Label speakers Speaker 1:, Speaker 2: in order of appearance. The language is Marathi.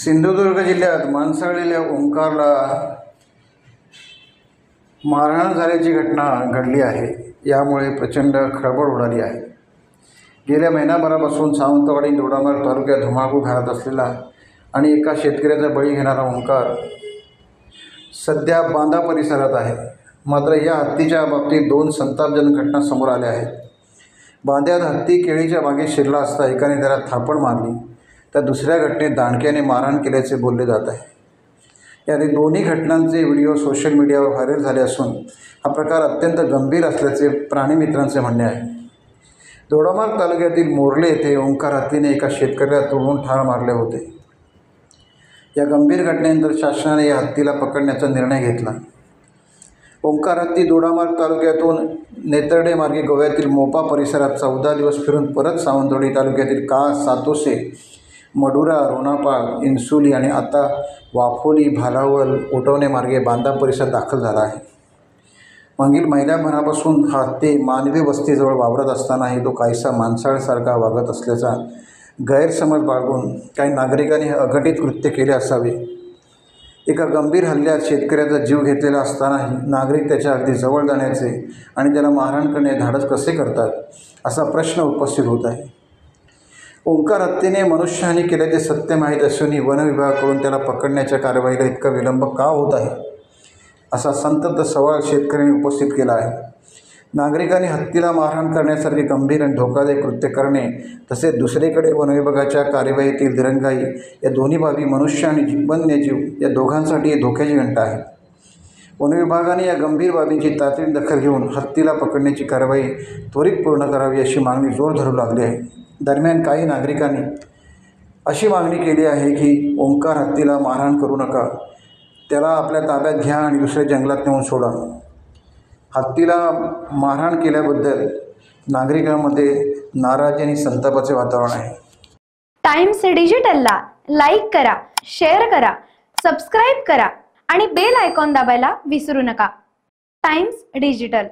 Speaker 1: सिंधुदुर्ग जिल्ह्यात माणसाळलेल्या ओंकारला मारहाण झाल्याची घटना घडली आहे। यामुळे प्रचंड खळबळ उडाली आहे। गेल्या महिनाभरापासून सावंतवाडी दोडामार्ग तालुक्यात धुमाकूळ घालत असलेला आणि एका शेतकऱ्याचा बळी घेणारा ओंकार सध्या बांधा परिसरात आहे। मात्र या हत्तीच्या बाबतीत दोन संतापजनक घटना समोर आल्या आहेत। बांध्यात हत्ती केळीच्या बागेत शिरला असता एकाने त्याला थापड मारली, तर दुसऱ्या घटनेत दांडक्याने मारहाण केल्याचे बोलले जात आहे। या दोन्ही घटनांचे व्हिडिओ सोशल मीडियावर व्हायरल झाले असून हा प्रकार अत्यंत गंभीर असल्याचे प्राणीमित्रांचे म्हणणे आहे। दोडामार्ग तालुक्यातील मोर्ले येथे ओंकार हत्तीने एका शेतकऱ्याला तोडून ठार मारले होते। या गंभीर घटनेनंतर शासनाने या हत्तीला पकडण्याचा निर्णय घेतला। ओंकार हत्ती दोडामार्ग तालुक्यातून नेतर्डे मार्गे गोव्यातील मोपा परिसरात 14 दिवस फिरून परत सावंतवाडी तालुक्यातील कास, सातोसे, मडुरा, रोणापाळ, इन्सुली आणि आता वाफोली, भालावल, उटवणे मार्गे बांधा परिसरात दाखल झाला आहे। मागील महिन्याभरापासून हा हत्ती मानवी वस्तीजवळ वावरत असतानाही तो काहीसा माणसाळसारखा वागत असल्याचा गैरसमज बाळगून काही नागरिकांनी हे अघटित कृत्य केले असावे। एका गंभीर हल्ल्यात शेतकऱ्याचा जीव घेतलेला असतानाही नागरिक त्याच्या अगदी जवळ जाण्याचे आणि त्याला मारहाण करणे धाडस कसे करतात, असा प्रश्न उपस्थित होत आहे। ओंकार हत्तीने मनुष्यहानी केल्याचे सत्य माहीत असूनही वन विभागाकडून त्याला पकडण्याच्या कारवाईला इतका विलंब का होत आहे, असा संतप्त सवाल शेतकऱ्यांनी उपस्थित केला आहे। नागरिकांनी हत्तीला मारहाण करण्यासारखे गंभीर आणि धोकादायक कृत्य करणे, तसेच दुसरीकडे वन विभागाच्या कार्यवाहीतील दिरंगाई, या दोन्ही बाबी मनुष्य आणि वन्यजीव या दोघांसाठी धोक्याची घंटा आहे। वन विभागाने या गंभीर बाबींची तातडीने दखल घेऊन हत्तीला पकडण्याची कारवाई त्वरित पूर्ण करावी, अशी मागणी जोर धरू लागली आहे। दरम्यान काही नागरिकांनी अशी मागणी केली आहे की ओंकार हत्तीला मारहाण करू नका, त्याला आपल्या ताब्यात घ्या आणि दुसऱ्या जंगलात नेऊन सोडा। हत्तीला मारहाण केल्याबद्दल नागरिकांमध्ये नाराजी आणि संतापाचे वातावरण आहे।
Speaker 2: टाइम्स डिजिटलला लाईक करा, शेअर करा, सबस्क्राईब करा आणि बेल आयकॉन दाबायला विसरू नका। Times digital.